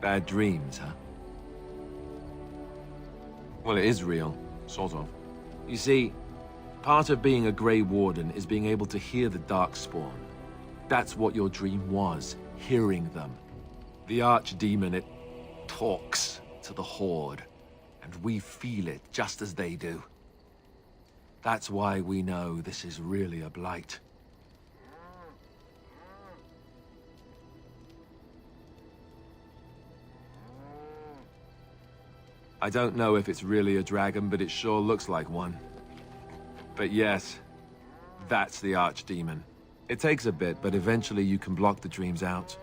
Bad dreams, huh? Well, it is real, sort of. You see, part of being a Grey Warden is being able to hear the Darkspawn. That's what your dream was, hearing them. The Archdemon, it talks to the Horde, and we feel it just as they do. That's why we know this is really a blight. I don't know if it's really a dragon, but it sure looks like one. But yes, that's the Archdemon. It takes a bit, but eventually you can block the dreams out.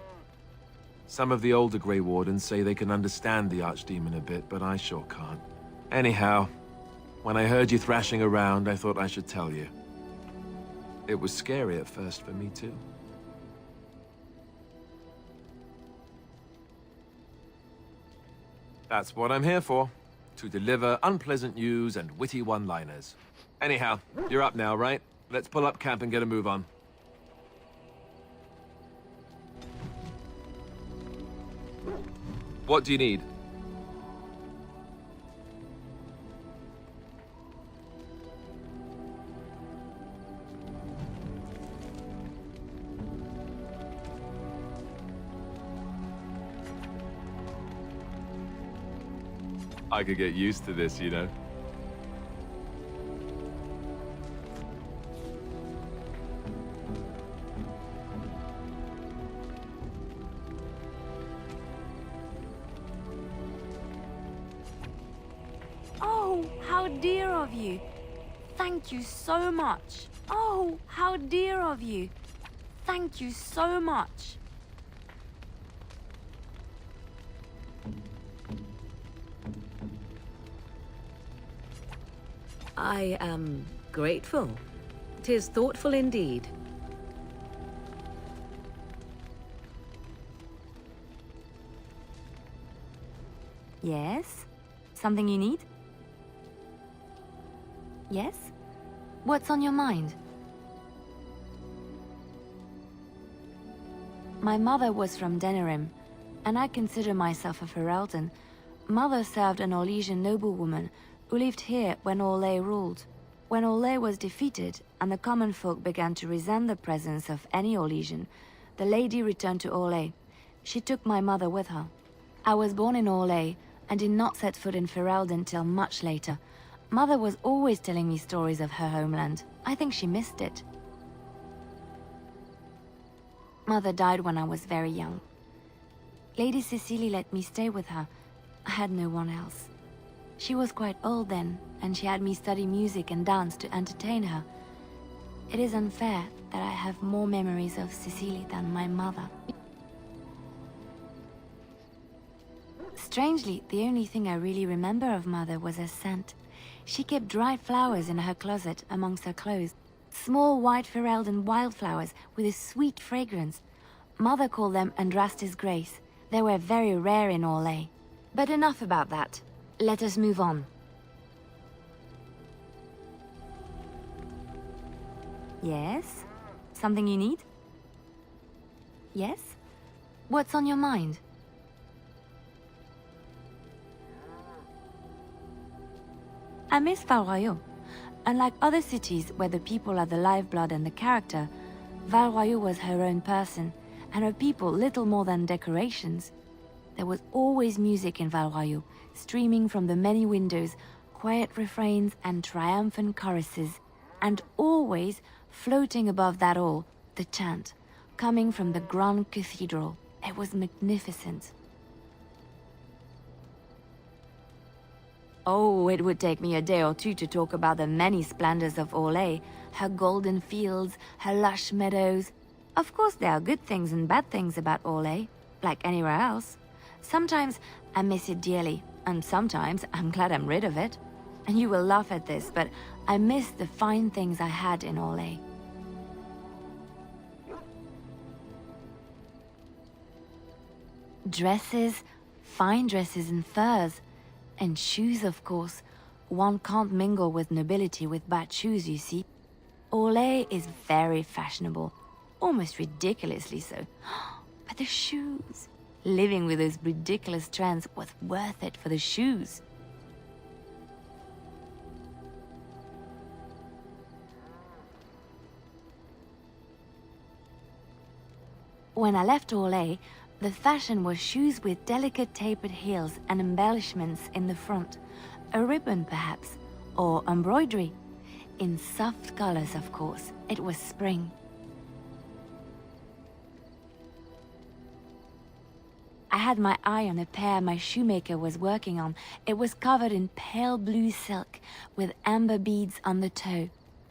Some of the older Grey Wardens say they can understand the Archdemon a bit, but I sure can't. Anyhow, when I heard you thrashing around, I thought I should tell you. It was scary at first for me too. That's what I'm here for. To deliver unpleasant news and witty one-liners. Anyhow, you're up now, right? Let's pull up camp and get a move on. What do you need? I could get used to this, you know. Oh, how dear of you. Thank you so much. Oh, how dear of you. Thank you so much. I am grateful. 'Tis thoughtful indeed. Yes? Something you need? Yes? What's on your mind? My mother was from Denerim, and I consider myself a Ferelden. Mother served an Orlesian noblewoman who lived here when Orlais ruled. When Orlais was defeated and the common folk began to resent the presence of any Orlesian, the lady returned to Orlais. She took my mother with her. I was born in Orlais and did not set foot in Ferelden till much later. Mother was always telling me stories of her homeland. I think she missed it. Mother died when I was very young. Lady Cecily let me stay with her. I had no one else. She was quite old then, and she had me study music and dance to entertain her. It is unfair that I have more memories of Cecily than my mother. Strangely, the only thing I really remember of Mother was her scent. She kept dried flowers in her closet amongst her clothes. Small white Ferelden wildflowers with a sweet fragrance. Mother called them Andrastis Grace. They were very rare in Orlais. But enough about that. Let us move on. Yes? Something you need? Yes? What's on your mind? I miss Val-Royeaux. Unlike other cities where the people are the lifeblood and the character, Val-Royeaux was her own person, and her people little more than decorations. There was always music in Val-Royeaux, streaming from the many windows, quiet refrains and triumphant choruses, and always, floating above that all, the chant, coming from the grand cathedral. It was magnificent. Oh, it would take me a day or two to talk about the many splendors of Orlais, her golden fields, her lush meadows. Of course there are good things and bad things about Orlais, like anywhere else. Sometimes I miss it dearly, and sometimes I'm glad I'm rid of it. And you will laugh at this, but I miss the fine things I had in Orlais. Dresses, fine dresses and furs. And shoes, of course. One can't mingle with nobility with bad shoes, you see. Orlais is very fashionable. Almost ridiculously so. But the shoes... Living with those ridiculous trends was worth it for the shoes. When I left Orlais, the fashion was shoes with delicate tapered heels and embellishments in the front. A ribbon, perhaps, or embroidery. In soft colors, of course. It was spring. I had my eye on a pair my shoemaker was working on. It was covered in pale blue silk, with amber beads on the toe.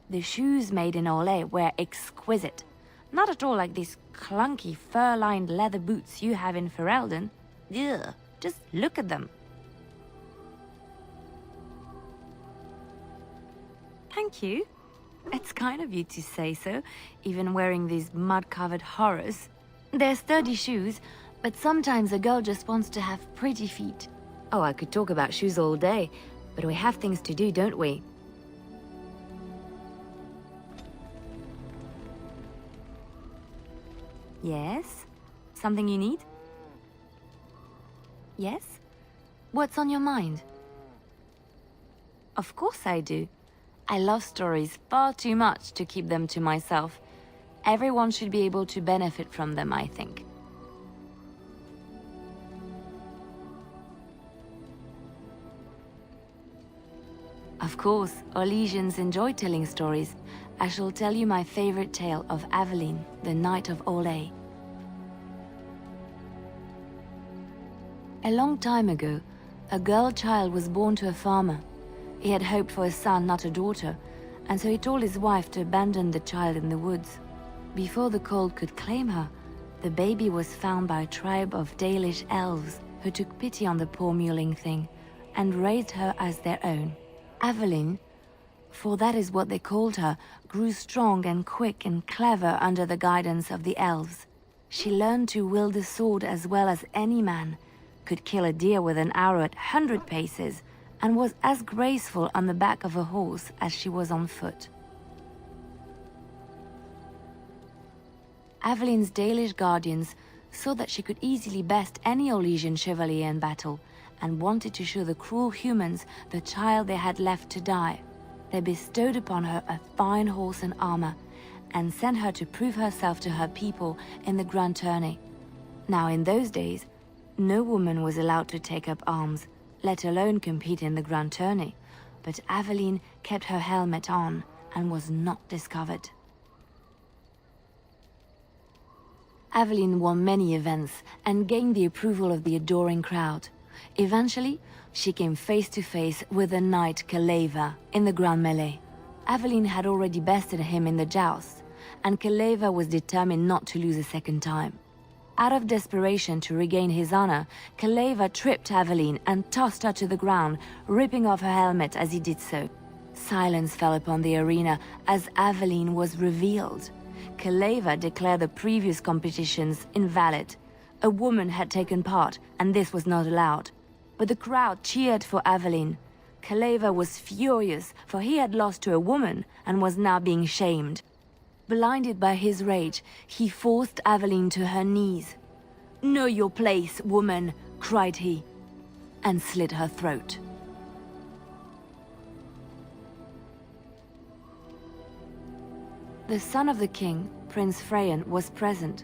The shoes made in Orlais were exquisite. Not at all like these clunky fur-lined leather boots you have in Ferelden. Ugh, just look at them. Thank you. It's kind of you to say so, even wearing these mud-covered horrors. They're sturdy shoes, but sometimes a girl just wants to have pretty feet. Oh, I could talk about shoes all day, but we have things to do, don't we? Yes? Something you need? Yes? What's on your mind? Of course I do. I love stories far too much to keep them to myself. Everyone should be able to benefit from them, I think. Of course, Orlesians enjoy telling stories. I shall tell you my favorite tale of Aveline, the Knight of Orlais. A long time ago, a girl child was born to a farmer. He had hoped for a son, not a daughter, and so he told his wife to abandon the child in the woods. Before the cold could claim her, the baby was found by a tribe of Dalish elves who took pity on the poor mewling thing and raised her as their own. Aveline, for that is what they called her, grew strong and quick and clever under the guidance of the elves. She learned to wield the sword as well as any man, could kill a deer with an arrow at 100 paces, and was as graceful on the back of a horse as she was on foot. Aveline's Dalish guardians saw that she could easily best any Orlesian chevalier in battle, and wanted to show the cruel humans the child they had left to die. They bestowed upon her a fine horse and armor, and sent her to prove herself to her people in the grand tourney. Now in those days, no woman was allowed to take up arms, let alone compete in the grand tourney, but Aveline kept her helmet on and was not discovered. Aveline won many events and gained the approval of the adoring crowd. Eventually, she came face to face with the knight Kaleva in the grand melee. Aveline had already bested him in the joust, and Kaleva was determined not to lose a second time. Out of desperation to regain his honor, Kaleva tripped Aveline and tossed her to the ground, ripping off her helmet as he did so. Silence fell upon the arena as Aveline was revealed. Kaleva declared the previous competitions invalid. A woman had taken part, and this was not allowed. But the crowd cheered for Aveline. Kaleva was furious, for he had lost to a woman and was now being shamed. Blinded by his rage, he forced Aveline to her knees. "Know your place, woman," cried he, and slit her throat. The son of the king, Prince Freyan, was present.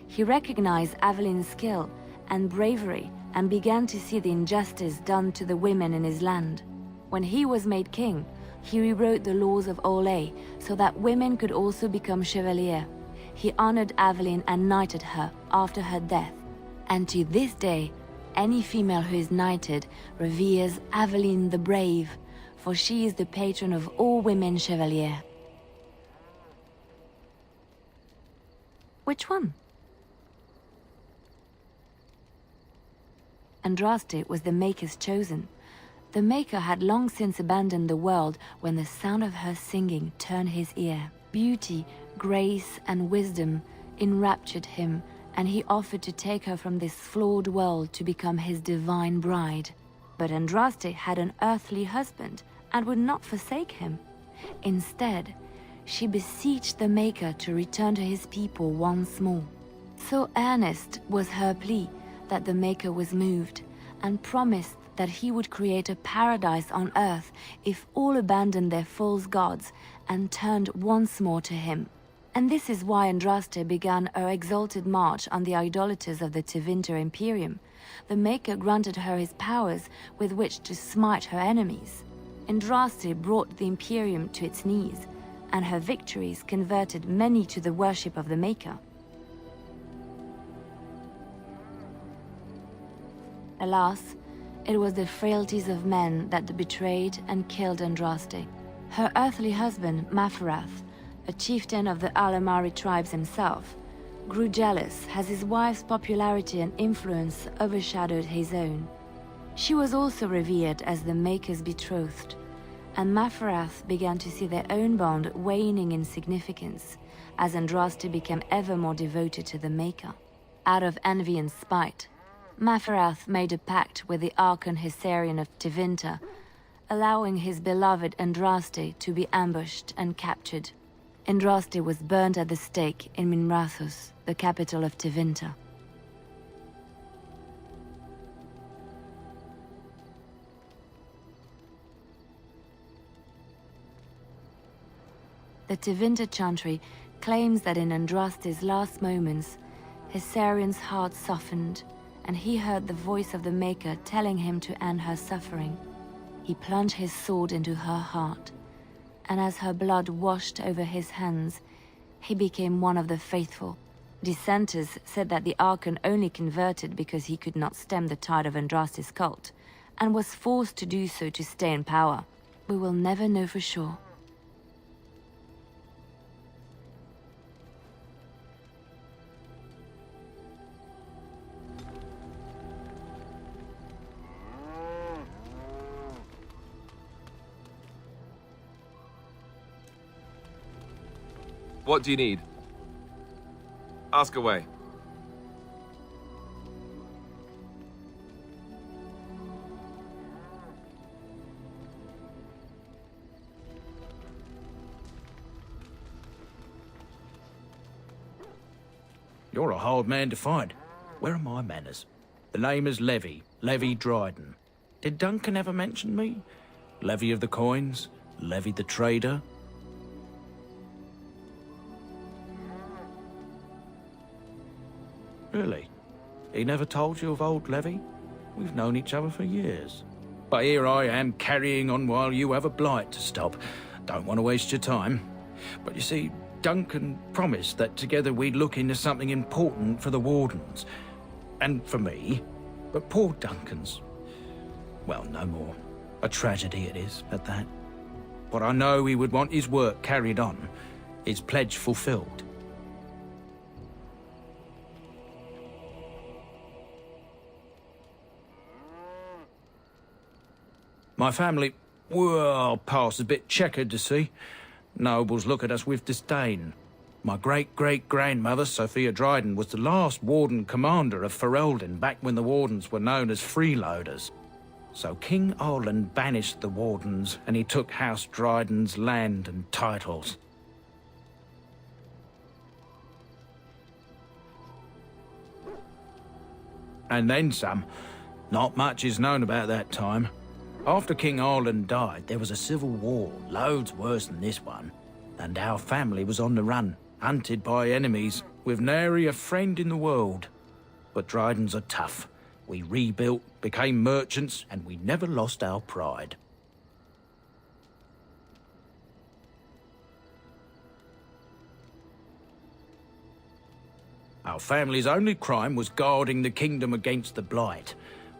He recognized Aveline's skill and bravery and began to see the injustice done to the women in his land. When he was made king, he rewrote the laws of Orlais so that women could also become chevalier. He honored Aveline and knighted her after her death. And to this day, any female who is knighted reveres Aveline the Brave, for she is the patron of all women chevalier. Which one? Andraste was the Maker's chosen. The Maker had long since abandoned the world when the sound of her singing turned his ear. Beauty, grace, and wisdom enraptured him, and he offered to take her from this flawed world to become his divine bride. But Andraste had an earthly husband and would not forsake him. Instead, she beseeched the Maker to return to his people once more. So earnest was her plea that the Maker was moved, and promised that he would create a paradise on earth if all abandoned their false gods and turned once more to him. And this is why Andraste began her exalted march on the idolaters of the Tevinter Imperium. The Maker granted her his powers with which to smite her enemies. Andraste brought the Imperium to its knees, and her victories converted many to the worship of the Maker. Alas, it was the frailties of men that betrayed and killed Andraste. Her earthly husband, Maferath, a chieftain of the Alamari tribes himself, grew jealous as his wife's popularity and influence overshadowed his own. She was also revered as the Maker's betrothed, and Maferath began to see their own bond waning in significance as Andraste became ever more devoted to the Maker. Out of envy and spite, Maferath made a pact with the Archon Hessarian of Tevinter, allowing his beloved Andraste to be ambushed and captured. Andraste was burned at the stake in Minrathous, the capital of Tevinter. The Tevinter Chantry claims that in Andraste's last moments, Hessarian's heart softened, and he heard the voice of the Maker telling him to end her suffering. He plunged his sword into her heart, and as her blood washed over his hands, he became one of the faithful. Dissenters said that the Archon only converted because he could not stem the tide of Andraste's cult, and was forced to do so to stay in power. We will never know for sure. What do you need? Ask away. You're a hard man to find. Where are my manners? The name is Levi Dryden. Did Duncan ever mention me? Levi of the coins? Levi the trader? Really? He never told you of old Levi? We've known each other for years. But here I am carrying on while you have a blight to stop. Don't want to waste your time. But you see, Duncan promised that together we'd look into something important for the Wardens. And for me. But poor Duncan's... well, no more. A tragedy it is, at that. But I know he would want his work carried on. His pledge fulfilled. My family, well, past a bit checkered to see. Nobles look at us with disdain. My great-great-grandmother, Sophia Dryden, was the last Warden commander of Ferelden back when the Wardens were known as freeloaders. So King Arland banished the Wardens, and he took House Dryden's land and titles. And then some. Not much is known about that time. After King Arland died, there was a civil war, loads worse than this one. And our family was on the run, hunted by enemies, with nary a friend in the world. But Drydens are tough. We rebuilt, became merchants, and we never lost our pride. Our family's only crime was guarding the kingdom against the blight.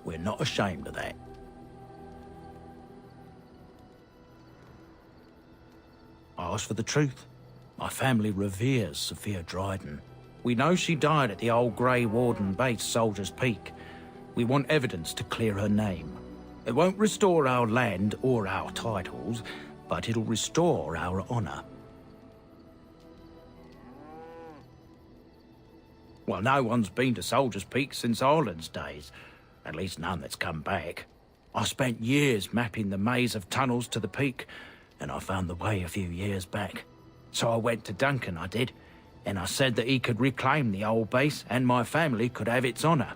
We're not ashamed of that. I ask for the truth. My family reveres Sophia Dryden. We know she died at the old Grey Warden base, Soldier's Peak. We want evidence to clear her name. It won't restore our land or our titles, but it'll restore our honor. Well, no one's been to Soldier's Peak since Arland's days. At least none that's come back. I spent years mapping the maze of tunnels to the peak, and I found the way a few years back. So I went to Duncan, I did, and I said that he could reclaim the old base and my family could have its honor.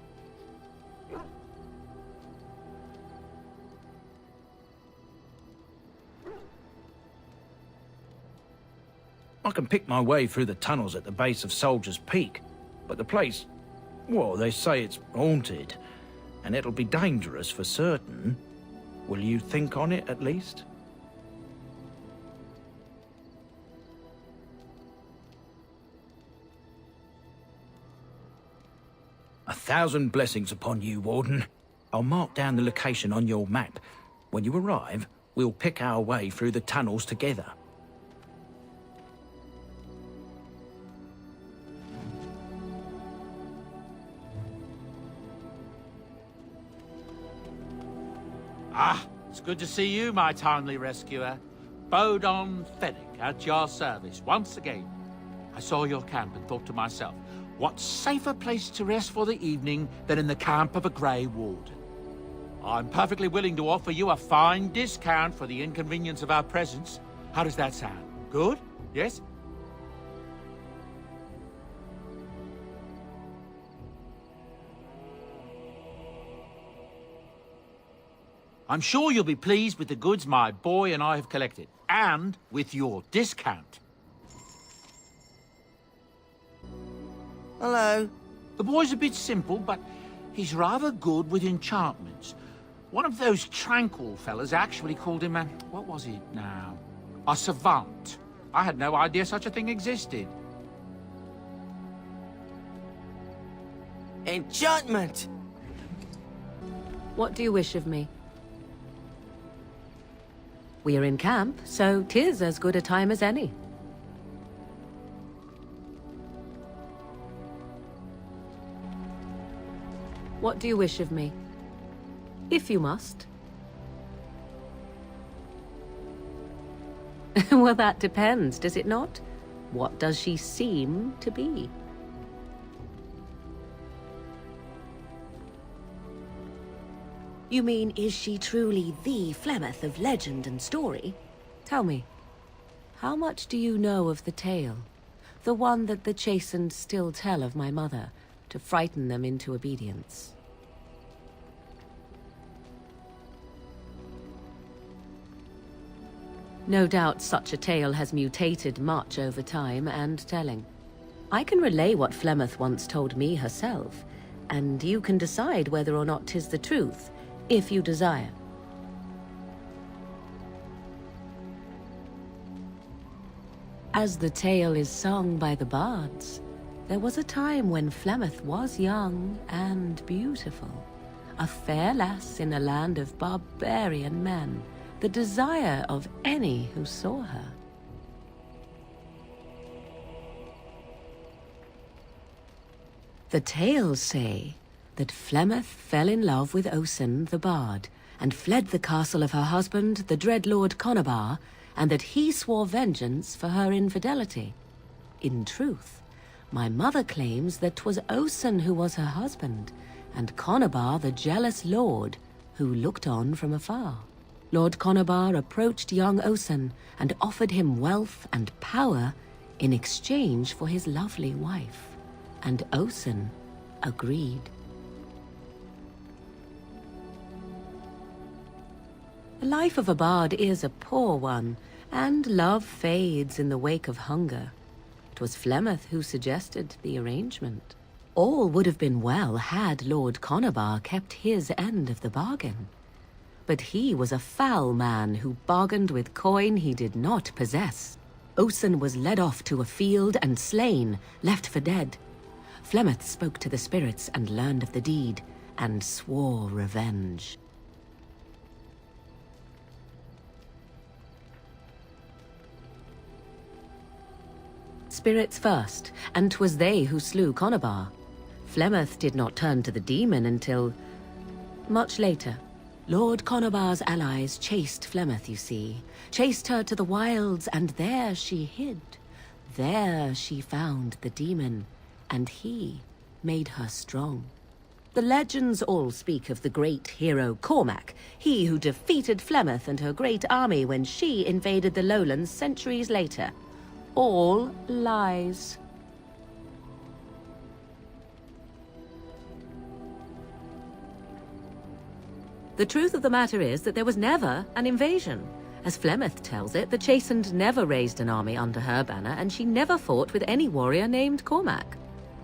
I can pick my way through the tunnels at the base of Soldier's Peak, but the place, well, they say it's haunted, and it'll be dangerous for certain. Will you think on it, at least? A thousand blessings upon you, Warden. I'll mark down the location on your map. When you arrive, we'll pick our way through the tunnels together. Ah, it's good to see you, my timely rescuer. Bodon Fennick at your service once again. I saw your camp and thought to myself, what safer place to rest for the evening than in the camp of a Grey Warden? I'm perfectly willing to offer you a fine discount for the inconvenience of our presence. How does that sound? Good? Yes? I'm sure you'll be pleased with the goods my boy and I have collected, and with your discount. Hello. The boy's a bit simple, but he's rather good with enchantments. One of those tranquil fellas actually called him a... what was it now? A savant. I had no idea such a thing existed. Enchantment! What do you wish of me? We are in camp, so 'tis as good a time as any. What do you wish of me? If you must. Well, that depends, does it not? What does she seem to be? You mean, is she truly the Flemeth of legend and story? Tell me, how much do you know of the tale? The one that the chastened still tell of my mother, to frighten them into obedience. No doubt such a tale has mutated much over time and telling. I can relay what Flemeth once told me herself, and you can decide whether or not 'tis the truth, if you desire. As the tale is sung by the bards, there was a time when Flemeth was young and beautiful, a fair lass in a land of barbarian men, the desire of any who saw her. The tales say that Flemeth fell in love with Osen the Bard, and fled the castle of her husband, the dread Lord Conabar, and that he swore vengeance for her infidelity. In truth, my mother claims that 'twas Osen who was her husband, and Conabar the jealous lord who looked on from afar. Lord Conabar approached young Osen and offered him wealth and power in exchange for his lovely wife, and Osen agreed. The life of a bard is a poor one, and love fades in the wake of hunger. 'Twas Flemeth who suggested the arrangement. All would have been well had Lord Conabar kept his end of the bargain. But he was a foul man who bargained with coin he did not possess. Osen was led off to a field and slain, left for dead. Flemeth spoke to the spirits and learned of the deed, and swore revenge. Spirits first, and 'twas they who slew Conabar. Flemeth did not turn to the demon until much later. Lord Conabar's allies chased Flemeth, you see. Chased her to the wilds, and there she hid. There she found the demon, and he made her strong. The legends all speak of the great hero Cormac, he who defeated Flemeth and her great army when she invaded the lowlands centuries later. All lies. The truth of the matter is that there was never an invasion, As Flemeth tells it, the Chastened never raised an army under her banner, and she never fought with any warrior named Cormac.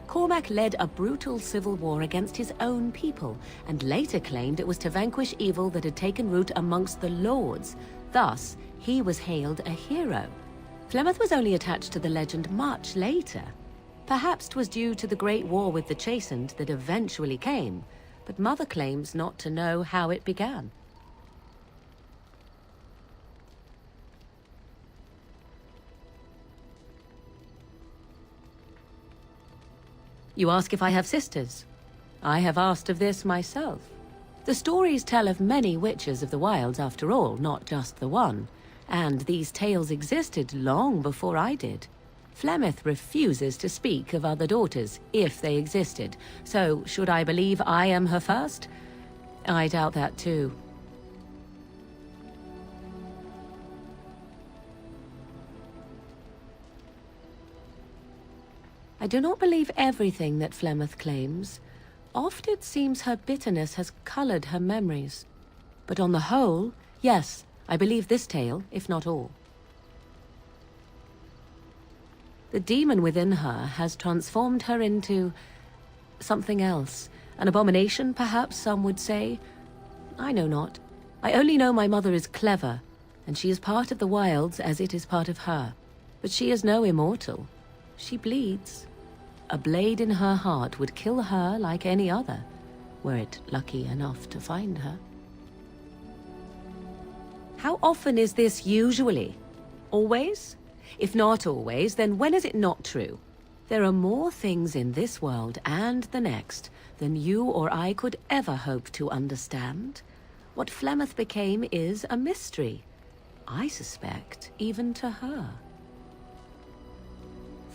Cormac led a brutal civil war against his own people, and later claimed it was to vanquish evil that had taken root amongst the lords. Thus, he was hailed a hero. Flemeth was only attached to the legend much later. Perhaps 'twas due to the Great War with the Chastened that eventually came, but Mother claims not to know how it began. You ask if I have sisters. I have asked of this myself. The stories tell of many witches of the wilds after all, not just the one. And these tales existed long before I did. Flemeth refuses to speak of other daughters, if they existed. So, should I believe I am her first? I doubt that too. I do not believe everything that Flemeth claims. Oft it seems her bitterness has colored her memories. But on the whole, yes, I believe this tale, if not all. The demon within her has transformed her into something else. An abomination, perhaps some would say. I know not. I only know my mother is clever, and she is part of the wilds as it is part of her. But she is no immortal. She bleeds. A blade in her heart would kill her like any other, were it lucky enough to find her. How often is this usually? Always? If not always, then when is it not true? There are more things in this world and the next than you or I could ever hope to understand. What Flemeth became is a mystery. I suspect even to her.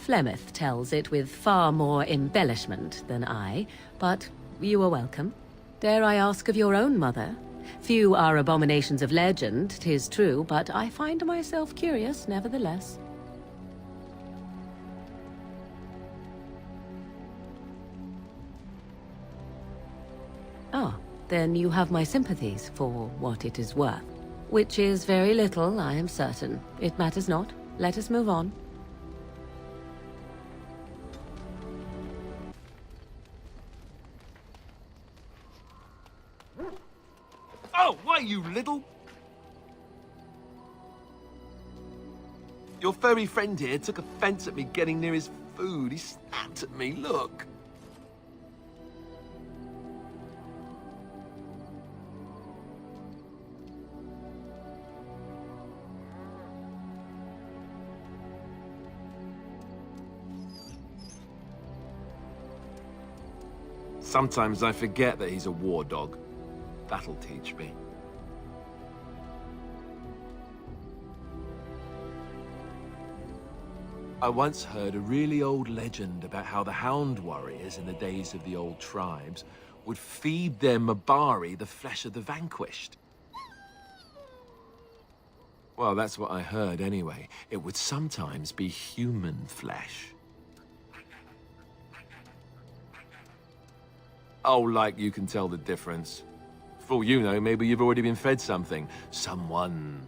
Flemeth tells it with far more embellishment than I, but you are welcome. Dare I ask of your own mother? Few are abominations of legend, 'tis true, but I find myself curious nevertheless. Ah, then you have my sympathies for what it is worth. Which is very little, I am certain. It matters not. Let us move on. Oh, why, you little... Your furry friend here took offense at me getting near his food. He snapped at me, look. Sometimes I forget that he's a war dog. That'll teach me. I once heard a really old legend about how the Hound warriors in the days of the old tribes would feed their Mabari the flesh of the vanquished. Well, that's what I heard anyway. It would sometimes be human flesh. Oh, like you can tell the difference. For all you know, maybe you've already been fed something. Someone.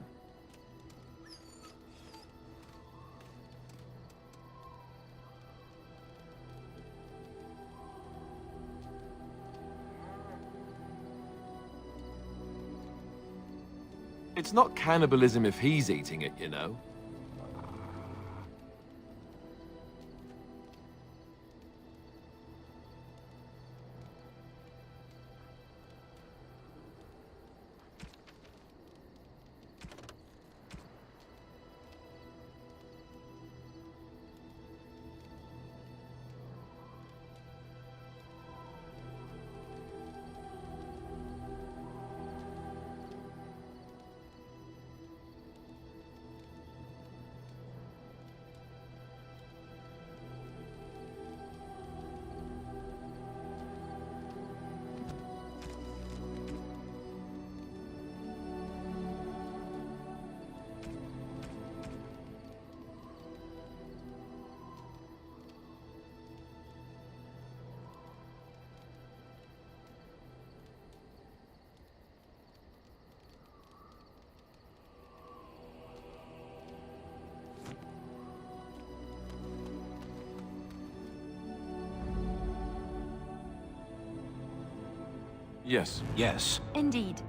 It's not cannibalism if he's eating it, you know. Yes. Yes. Indeed.